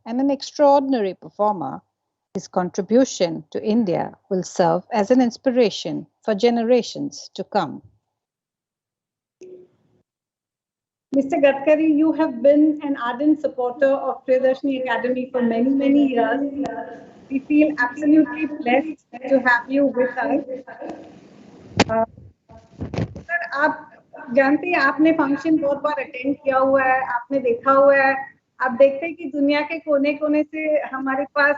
and an extraordinary performer, his contribution to India will serve as an inspiration for generations to come. Mr. Gadkari, you have been an ardent supporter of Priyadarshini Academy for many, many years. We feel absolutely blessed to have you with us. Sir, आप जानते हैं, आपने function बहुत बार attend किया हुआ है, आपने देखा हुआ है, आप देखते हैं कि दुनिया के कोने कोने से हमारे पास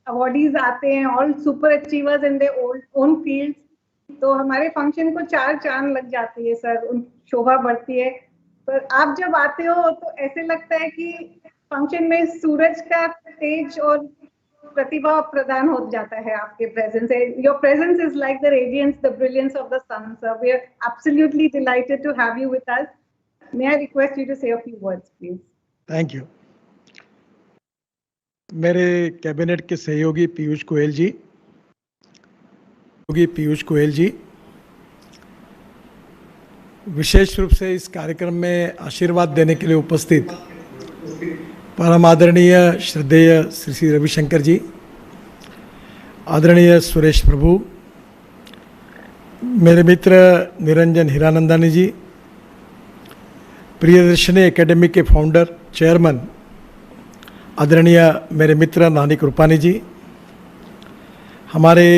अवार्डीज आते हैं, all super achievers in their own fields. तो हमारे फंक्शन को 4 चांद लग जाती है सर, उन शोभा बढ़ती है। पर आप जब आते हो तो ऐसे लगता है कि फंक्शन में सूरज का तेज और प्रतिभा प्रदान हो जाता है आपके प्रेजेंस से। Your presence is like the radiance, the brilliance of the sun. Sir, we are absolutely delighted to have you with us. May I request you to say a few words please. Thank you. मेरे cabinet के सहयोगी पीयूष गोयल जी, विशेष रूप से इस कार्यक्रम में आशीर्वाद देने के लिए उपस्थित परम आदरणीय श्रद्धेय श्री रविशंकर जी, आदरणीय सुरेश प्रभु, मेरे मित्र निरंजन हीरानंदानी जी, प्रियदर्शनी एकेडमी के फाउंडर चेयरमैन आदरणीय मेरे मित्र नानिक रूपानी जी, हमारे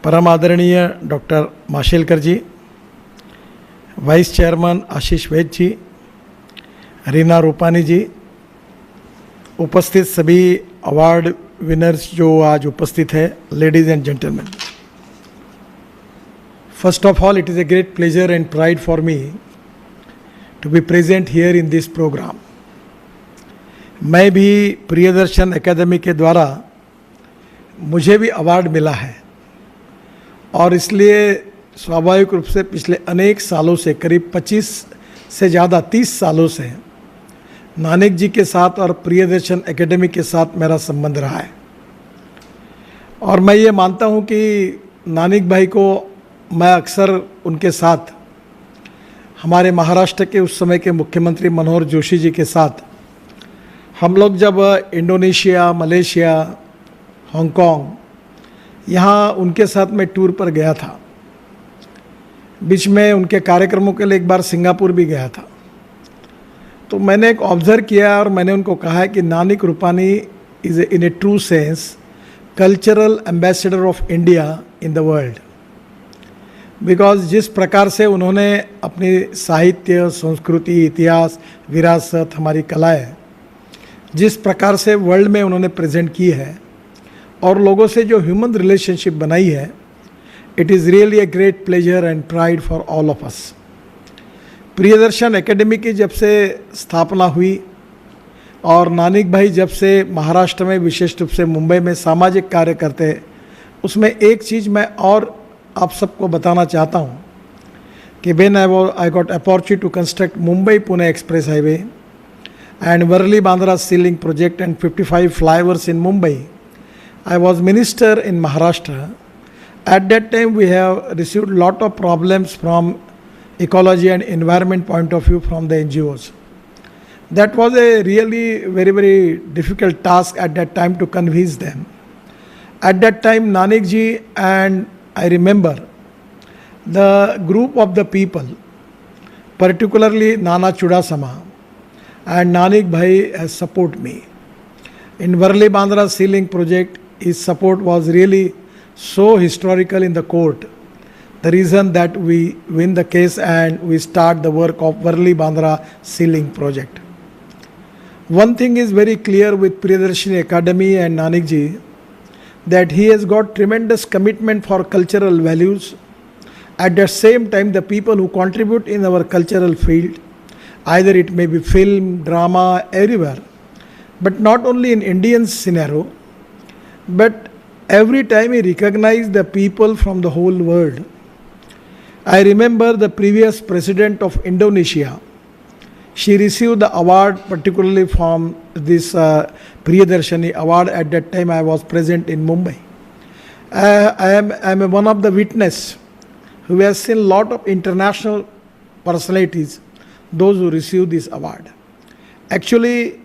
परम आदरणीय डॉक्टर माशेलकर जी, वाइस चेयरमैन आशीष वैद जी, रीना रूपानी जी, उपस्थित सभी अवार्ड विनर्स जो आज उपस्थित है, ladies and gentleman. First of all, it is a great pleasure and pride for me to be present here in this program. मैं भी प्रियदर्शन एकेडमी के द्वारा मुझे भी अवार्ड मिला है और इसलिए स्वाभाविक रूप से पिछले अनेक सालों से, करीब 25 से ज़्यादा 30 सालों से नानिक जी के साथ और प्रियदर्शन एकेडमी के साथ मेरा संबंध रहा है। और मैं ये मानता हूँ कि नानिक भाई को मैं अक्सर उनके साथ, हमारे महाराष्ट्र के उस समय के मुख्यमंत्री मनोहर जोशी जी के साथ, हम लोग जब इंडोनेशिया, मलेशिया, हांगकांग, यहाँ उनके साथ मैं टूर पर गया था। बीच में उनके कार्यक्रमों के लिए एक बार सिंगापुर भी गया था। तो मैंने एक ऑब्जर्व किया और मैंने उनको कहा है कि Nanik Rupani is in a true sense cultural ambassador of India in the world. Because जिस प्रकार से उन्होंने अपनी साहित्य, संस्कृति, इतिहास, विरासत, हमारी कलाएँ जिस प्रकार से वर्ल्ड में उन्होंने प्रेजेंट की है और लोगों से जो ह्यूमन रिलेशनशिप बनाई है, it is really a great pleasure and pride for all of us. Priyadarshan academy की जब से स्थापना हुई और नानिक भाई जब से महाराष्ट्र में, विशेष रूप से मुंबई में सामाजिक कार्य करते हैं, उसमें एक चीज़ मैं और आप सबको बताना चाहता हूँ कि when I got opportunity to construct Mumbai Pune express highway and Worli Bandra ceiling project and 55 flyovers in Mumbai. I was minister in Maharashtra. At that time we have received lot of problems from ecology and environment point of view from the NGOs. That was a really very difficult task at that time to convince them. At that time Nanik ji, and I remember the group of the people, particularly Nana Chudasama and Nanik Bhai has support me. In Worli Bandra ceiling project, his support was really so historical in the court. The reason that we win the case and we start the work of Worli Bandra ceiling project. One thing is very clear with Priyadarshini Academy and Nanik ji, that he has got tremendous commitment for cultural values. At the same time, the people who contribute in our cultural field, either it may be film, drama, everywhere, but not only in Indian scenario, but every time he recognized the people from the whole world. I remember the previous president of Indonesia, she received the award particularly from this Priyadarshini award. At that time I was present in Mumbai. I am one of the witness who has seen a lot of international personalities, those who receive this award. Actually,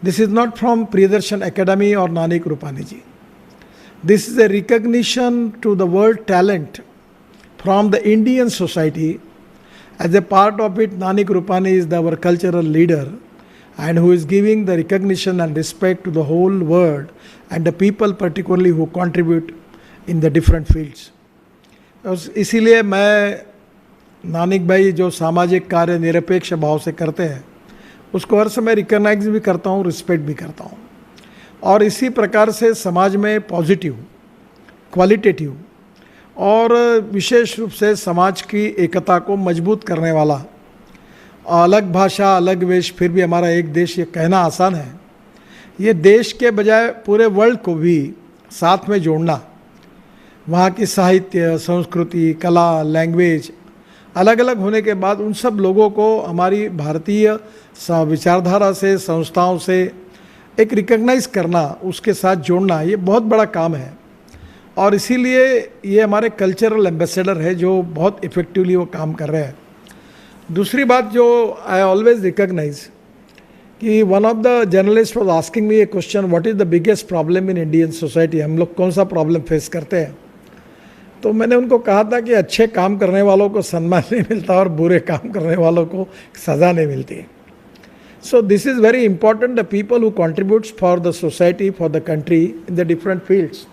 This is not from Priyadarshan Academy or Nanik Rupani ji. This is a recognition to the world talent from the Indian society. As a part of it, Nanik Rupani is our cultural leader and who is giving the recognition and respect to the whole world and the people particularly who contribute in the different fields. इसीलिए मैं नानिक भाई जो सामाजिक कार्य निरपेक्ष भाव से करते हैं उसको हर समय रिकॉग्नाइज भी करता हूँ, रिस्पेक्ट भी करता हूँ। और इसी प्रकार से समाज में पॉजिटिव, क्वालिटेटिव और विशेष रूप से समाज की एकता को मजबूत करने वाला, अलग भाषा अलग वेश फिर भी हमारा एक देश, ये कहना आसान है, ये देश के बजाय पूरे वर्ल्ड को भी साथ में जोड़ना, वहाँ की साहित्य, संस्कृति, कला, लैंग्वेज अलग अलग होने के बाद उन सब लोगों को हमारी भारतीय विचारधारा से, संस्थाओं से एक रिकॉग्नाइज करना, उसके साथ जोड़ना, ये बहुत बड़ा काम है। और इसीलिए ये हमारे कल्चरल एम्बेसडर है जो बहुत इफ़ेक्टिवली वो काम कर रहे हैं। दूसरी बात जो आई ऑलवेज रिकॉग्नाइज कि one of the journalist was asking me A question, what is the biggest problem in Indian society, हम लोग कौन सा प्रॉब्लम फेस करते हैं। तो मैंने उनको कहा था कि अच्छे काम करने वालों को सम्मान नहीं मिलता और बुरे काम करने वालों को सज़ा नहीं मिलती। So this is very important, the people who contributes for the society, for the country in the different fields,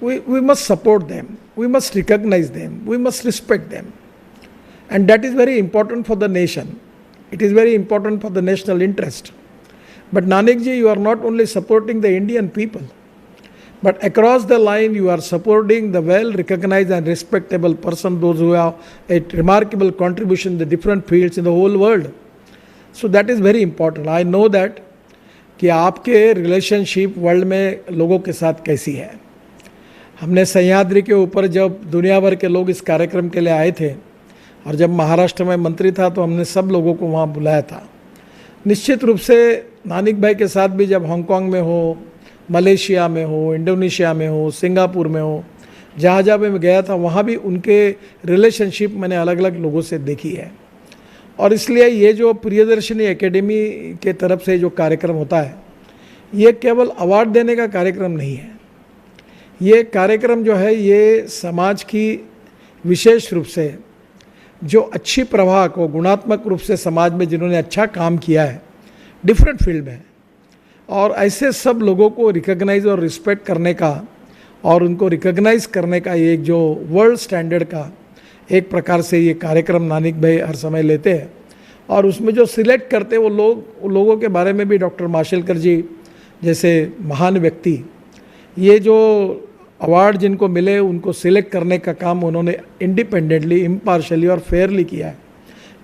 we must support them, we must recognize them, we must respect them, and that is very important for the nation, it is very important for the national interest. But Nanik ji, you are not only supporting the Indian people, but across the line you are supporting the well recognized and respectable person, those who have a remarkable contribution in the different fields in the whole world. So that is very important. I know that कि आपके relationship world में लोगों के साथ कैसी है। हमने सह्याद्री के ऊपर जब दुनिया भर के लोग इस कार्यक्रम के लिए आए थे और जब महाराष्ट्र में मंत्री था तो हमने सब लोगों को वहाँ बुलाया था। निश्चित रूप से नानिक भाई के साथ भी जब हांगकांग में हो, मलेशिया में हो, इंडोनेशिया में हो, सिंगापुर में हो, जहाँ जहाँ मैं गया था वहाँ भी उनके रिलेशनशिप मैंने अलग अलग लोगों से देखी है। और इसलिए ये जो प्रियदर्शनी एकेडमी के तरफ से जो कार्यक्रम होता है, ये केवल अवार्ड देने का कार्यक्रम नहीं है। ये कार्यक्रम जो है ये समाज की विशेष रूप से जो अच्छी प्रवाह को गुणात्मक रूप से समाज में जिन्होंने अच्छा काम किया है डिफरेंट फील्ड में, और ऐसे सब लोगों को रिकॉग्नाइज और रिस्पेक्ट करने का और उनको रिकॉग्नाइज करने का ये एक जो वर्ल्ड स्टैंडर्ड का एक प्रकार से ये कार्यक्रम नानिक भाई हर समय लेते हैं। और उसमें जो सिलेक्ट करते वो लोगों के बारे में भी डॉक्टर माशेलकर जी जैसे महान व्यक्ति, ये जो अवार्ड जिनको मिले उनको सिलेक्ट करने का काम उन्होंने इंडिपेंडेंटली, इम्पार्शली और फेयरली किया है।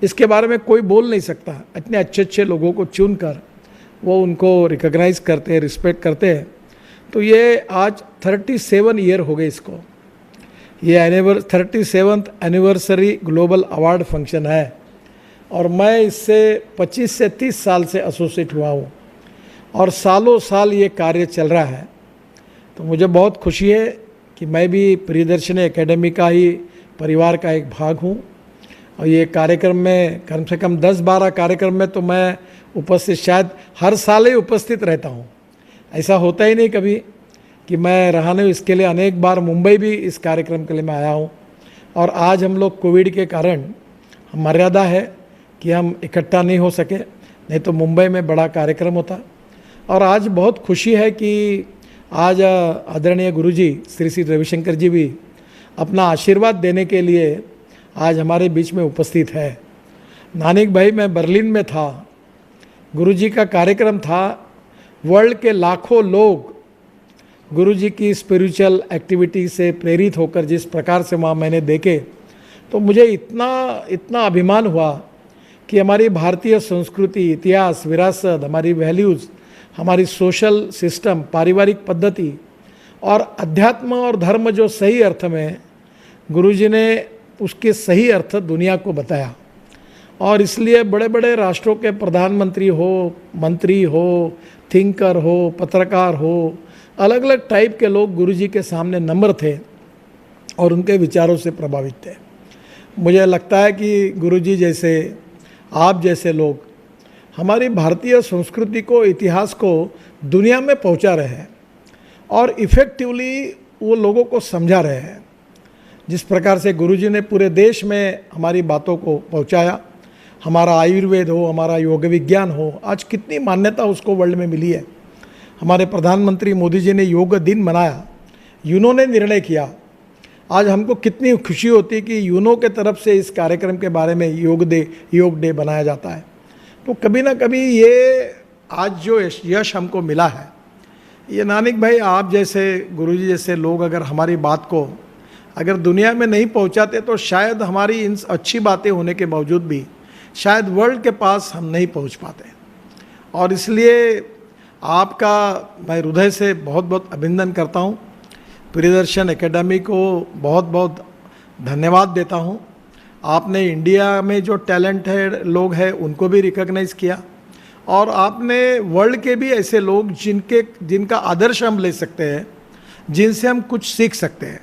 इसके बारे में कोई बोल नहीं सकता। इतने अच्छे अच्छे लोगों को चुनकर वो उनको रिकॉग्नाइज करते हैं, रिस्पेक्ट करते हैं। तो ये आज 37 ईयर हो गए इसको, ये 37th anniversary global award function है और मैं इससे 25 से 30 साल से एसोसिएट हुआ हूँ और सालों साल ये कार्य चल रहा है। तो मुझे बहुत खुशी है कि मैं भी प्रियदर्शनी एकेडमी का ही परिवार का एक भाग हूँ और ये कार्यक्रम में कम से कम 10-12 कार्यक्रम में तो मैं उपस्थित, शायद हर साल ही उपस्थित रहता हूँ। ऐसा होता ही नहीं कभी कि मैं रहा नहीं। इसके लिए अनेक बार मुंबई भी इस कार्यक्रम के लिए मैं आया हूँ और आज हम लोग कोविड के कारण मर्यादा है कि हम इकट्ठा नहीं हो सके, नहीं तो मुंबई में बड़ा कार्यक्रम होता। और आज बहुत खुशी है कि आज आदरणीय गुरुजी श्री श्री रविशंकर जी भी अपना आशीर्वाद देने के लिए आज हमारे बीच में उपस्थित है। नानिक भाई, मैं बर्लिन में था, गुरुजी का कार्यक्रम था, वर्ल्ड के लाखों लोग गुरुजी की स्पिरिचुअल एक्टिविटी से प्रेरित होकर जिस प्रकार से वहाँ मैंने देखे, तो मुझे इतना अभिमान हुआ कि हमारी भारतीय संस्कृति, इतिहास, विरासत, हमारी वैल्यूज़, हमारी सोशल सिस्टम, पारिवारिक पद्धति और अध्यात्म और धर्म जो सही अर्थ में गुरुजी ने उसके सही अर्थ दुनिया को बताया। और इसलिए बड़े बड़े राष्ट्रों के प्रधानमंत्री हो, मंत्री हो, थिंकर हो, पत्रकार हो, अलग अलग टाइप के लोग गुरुजी के सामने नम्र थे और उनके विचारों से प्रभावित थे। मुझे लगता है कि गुरुजी जैसे, आप जैसे लोग हमारी भारतीय संस्कृति को, इतिहास को दुनिया में पहुंचा रहे हैं और इफ़ेक्टिवली वो लोगों को समझा रहे हैं। जिस प्रकार से गुरुजी ने पूरे देश में हमारी बातों को पहुंचाया, हमारा आयुर्वेद हो, हमारा योग विज्ञान हो, आज कितनी मान्यता उसको वर्ल्ड में मिली है। हमारे प्रधानमंत्री मोदी जी ने योग दिन मनाया, यूनो ने निर्णय किया। आज हमको कितनी खुशी होती है कि यूनो के तरफ से इस कार्यक्रम के बारे में योग डे बनाया जाता है। तो कभी ना कभी ये आज जो यश हमको मिला है, ये नानिक भाई आप जैसे, गुरुजी जैसे लोग अगर हमारी बात को अगर दुनिया में नहीं पहुंचाते तो शायद हमारी इन अच्छी बातें होने के बावजूद भी शायद वर्ल्ड के पास हम नहीं पहुंच पाते। और इसलिए आपका मैं हृदय से बहुत बहुत अभिनंदन करता हूं। प्रियदर्शन एकेडमी को बहुत बहुत धन्यवाद देता हूं। आपने इंडिया में जो टैलेंट है, लोग हैं, उनको भी रिकॉग्नाइज़ किया और आपने वर्ल्ड के भी ऐसे लोग जिनका आदर्श हम ले सकते हैं, जिनसे हम कुछ सीख सकते हैं।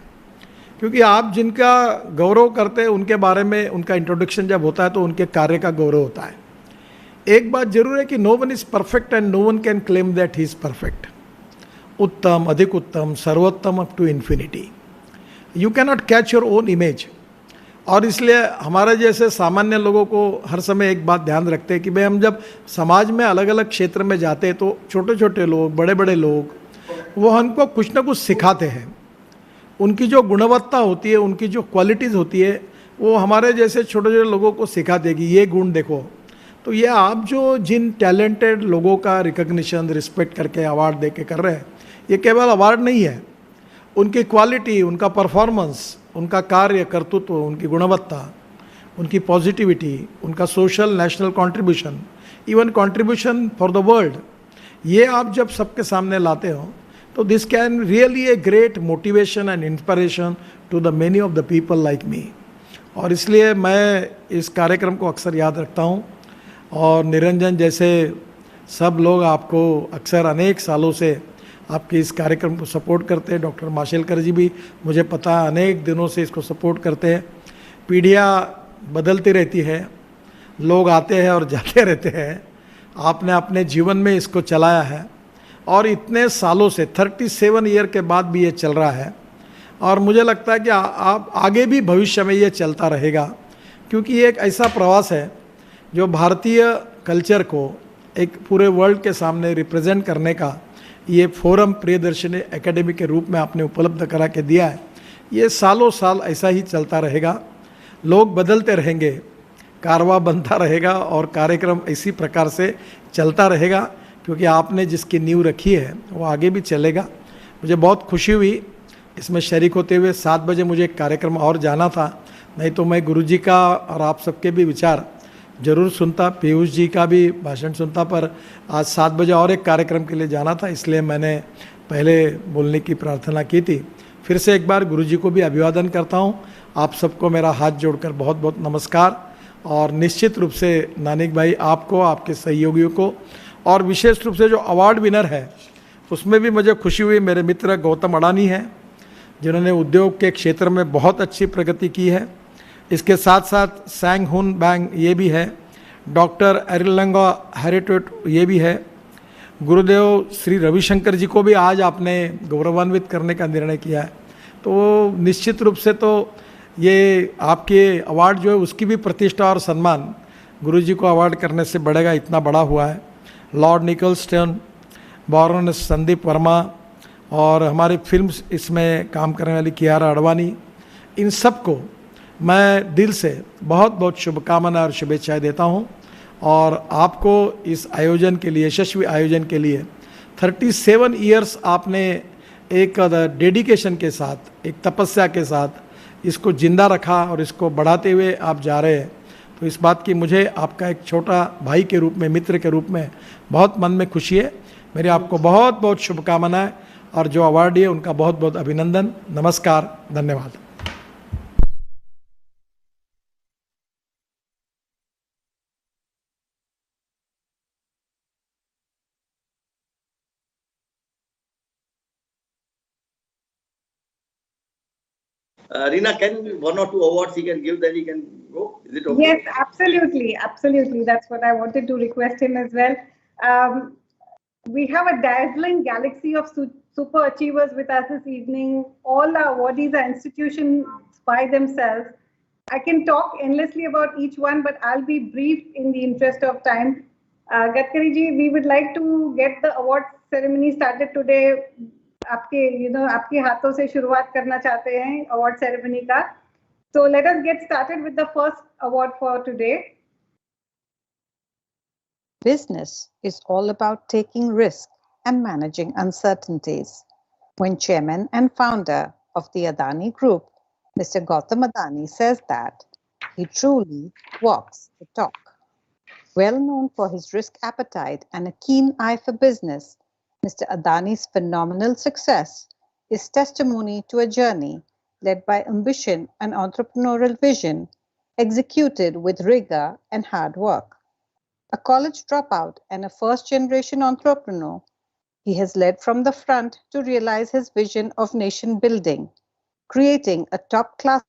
क्योंकि आप जिनका गौरव करते हैं उनके बारे में उनका इंट्रोडक्शन जब होता है तो उनके कार्य का गौरव होता है। एक बात जरूर है कि no one is perfect and no one can claim that he is perfect. उत्तम, अधिक उत्तम, सर्वोत्तम up to infinity. You can not catch your own image. और इसलिए हमारे जैसे सामान्य लोगों को हर समय एक बात ध्यान रखते हैं कि भाई हम जब समाज में अलग अलग क्षेत्र में जाते हैं तो छोटे छोटे लोग, बड़े बड़े लोग, वो हमको कुछ ना कुछ सिखाते हैं। उनकी जो गुणवत्ता होती है, उनकी जो क्वालिटीज़ होती है, वो हमारे जैसे छोटे छोटे लोगों को सिखा देगी, ये गुण देखो। तो ये आप जो जिन टैलेंटेड लोगों का रिकग्निशन, रिस्पेक्ट करके अवार्ड दे के कर रहे हैं, ये केवल अवार्ड नहीं है, उनकी क्वालिटी, उनका परफॉर्मेंस, उनका कार्य कर्तृत्व, उनकी गुणवत्ता, उनकी पॉजिटिविटी, उनका social national contribution, even contribution for the world, ये आप जब सबके सामने लाते हो तो this can really a great motivation and inspiration to the many of the people like me. और इसलिए मैं इस कार्यक्रम को अक्सर याद रखता हूँ। और निरंजन जैसे सब लोग आपको अक्सर अनेक सालों से आपके इस कार्यक्रम को सपोर्ट करते हैं। डॉक्टर माशेलकर जी भी मुझे पता है अनेक दिनों से इसको सपोर्ट करते हैं। पीढ़ियाँ बदलती रहती है, लोग आते हैं और जाते रहते हैं, आपने अपने जीवन में इसको चलाया है और इतने सालों से 37 ईयर के बाद भी ये चल रहा है। और मुझे लगता है कि आप आगे भी भविष्य में ये चलता रहेगा, क्योंकि ये एक ऐसा प्रवास है जो भारतीय कल्चर को एक पूरे वर्ल्ड के सामने रिप्रेजेंट करने का ये फोरम प्रियदर्शनी एकेडमी के रूप में आपने उपलब्ध करा के दिया है। ये सालों साल ऐसा ही चलता रहेगा, लोग बदलते रहेंगे, कारवां बनता रहेगा और कार्यक्रम इसी प्रकार से चलता रहेगा, क्योंकि आपने जिसकी नींव रखी है वो आगे भी चलेगा। मुझे बहुत खुशी हुई इसमें शरीक होते हुए। 7 बजे मुझे एक कार्यक्रम और जाना था, नहीं तो मैं गुरुजी का और आप सबके भी विचार जरूर सुनता, पीयूष जी का भी भाषण सुनता, पर आज 7 बजे और एक कार्यक्रम के लिए जाना था, इसलिए मैंने पहले बोलने की प्रार्थना की थी। फिर से एक बार गुरुजी को भी अभिवादन करता हूँ। आप सबको मेरा हाथ जोड़कर बहुत बहुत नमस्कार। और निश्चित रूप से नानिक भाई आपको, आपके सहयोगियों को, और विशेष रूप से जो अवार्ड विनर है उसमें भी मुझे खुशी हुई। मेरे मित्र गौतम अडानी हैं, जिन्होंने उद्योग के क्षेत्र में बहुत अच्छी प्रगति की है। इसके साथ साथ सैंग हुन बैंग ये भी है, डॉक्टर एरिलंगा हेरिटेट ये भी है। गुरुदेव श्री रविशंकर जी को भी आज आपने गौरवान्वित करने का निर्णय किया है। तो निश्चित रूप से तो ये आपके अवार्ड जो है उसकी भी प्रतिष्ठा और सम्मान गुरुजी को अवार्ड करने से बढ़ेगा, इतना बड़ा हुआ है। लॉर्ड निकलस्टन, बारोनेस संदीप वर्मा और हमारे फिल्म्स इसमें काम करने वाली कियारा अडवाणी, इन सबको मैं दिल से बहुत बहुत शुभकामनाएं और शुभेच्छाएं देता हूं। और आपको इस आयोजन के लिए, यशस्वी आयोजन के लिए 37 ईयर्स आपने एक डेडिकेशन के साथ, एक तपस्या के साथ इसको जिंदा रखा और इसको बढ़ाते हुए आप जा रहे हैं। तो इस बात की मुझे आपका एक छोटा भाई के रूप में, मित्र के रूप में बहुत मन में खुशी है। मेरी आपको बहुत बहुत शुभकामनाएं और जो अवार्डी है उनका बहुत बहुत अभिनंदन। नमस्कार, धन्यवाद। Rina, can one or two awards he can give, then he can go? Is it okay? Yes, absolutely, absolutely. That's what I wanted to request him as well. Um, we have a dazzling galaxy of super achievers with us this evening. All our awardees are institutions by themselves. I can talk endlessly about each one, but I'll be brief in the interest of time. Gadkari ji, we would like to get the award ceremony started today. आपके हाथों से शुरुआत करना चाहते हैं award ceremony का. So let us get started with the first award for today. Business is all about taking risk and managing uncertainties. When chairman and founder of the Adani Group, Mr. Gautam Adani says that, he truly walks the talk. Well known for his risk appetite and a keen eye for business, Mr. Adani's phenomenal success is testimony to a journey led by ambition and entrepreneurial vision, executed with rigor and hard work. A college dropout and a first-generation entrepreneur, he has led from the front to realize his vision of nation building, creating a top-class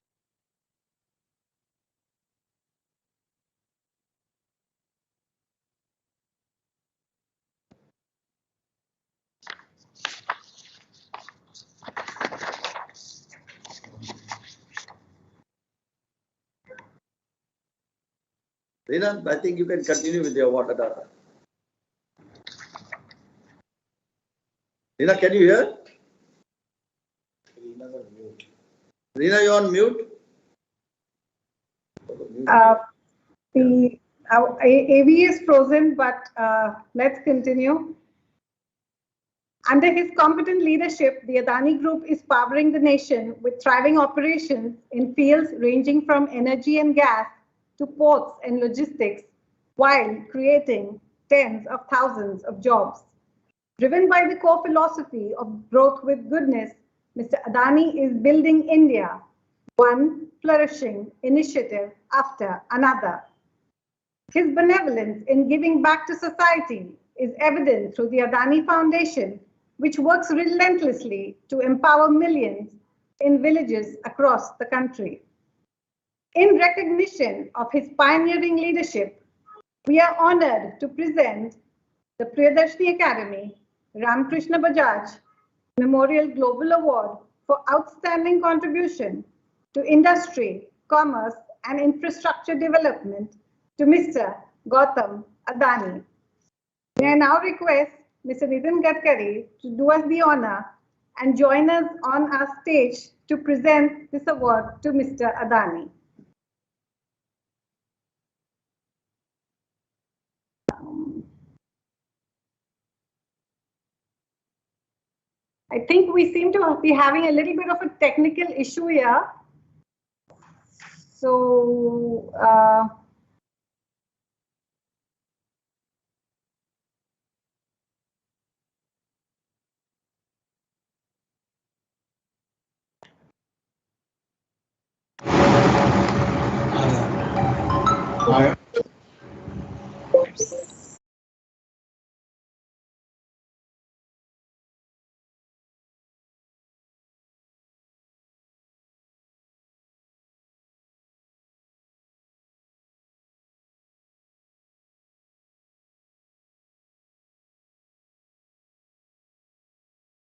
Reena, I think you can continue with your water data. Reena, can you hear? Reena, you're on mute. The AV is frozen, but let's continue. Under his competent leadership, the Adani Group is powering the nation with thriving operations in fields ranging from energy and gas to ports and logistics, while creating tens of thousands of jobs. Driven by the core philosophy of growth with goodness, Mr. Adani is building India, one flourishing initiative after another. His benevolence in giving back to society is evident through the Adani Foundation, which works relentlessly to empower millions in villages across the country. In recognition of his pioneering leadership, we are honored to present the Priyadarshini Academy Ramakrishna Bajaj Memorial Global Award for outstanding contribution to industry, commerce, and infrastructure development to Mr. Gautam Adani. May I now request Mr. Nitin Gadkari to do us the honor and join us on our stage to present this award to Mr. Adani. I think we seem to be having a little bit of a technical issue here. So,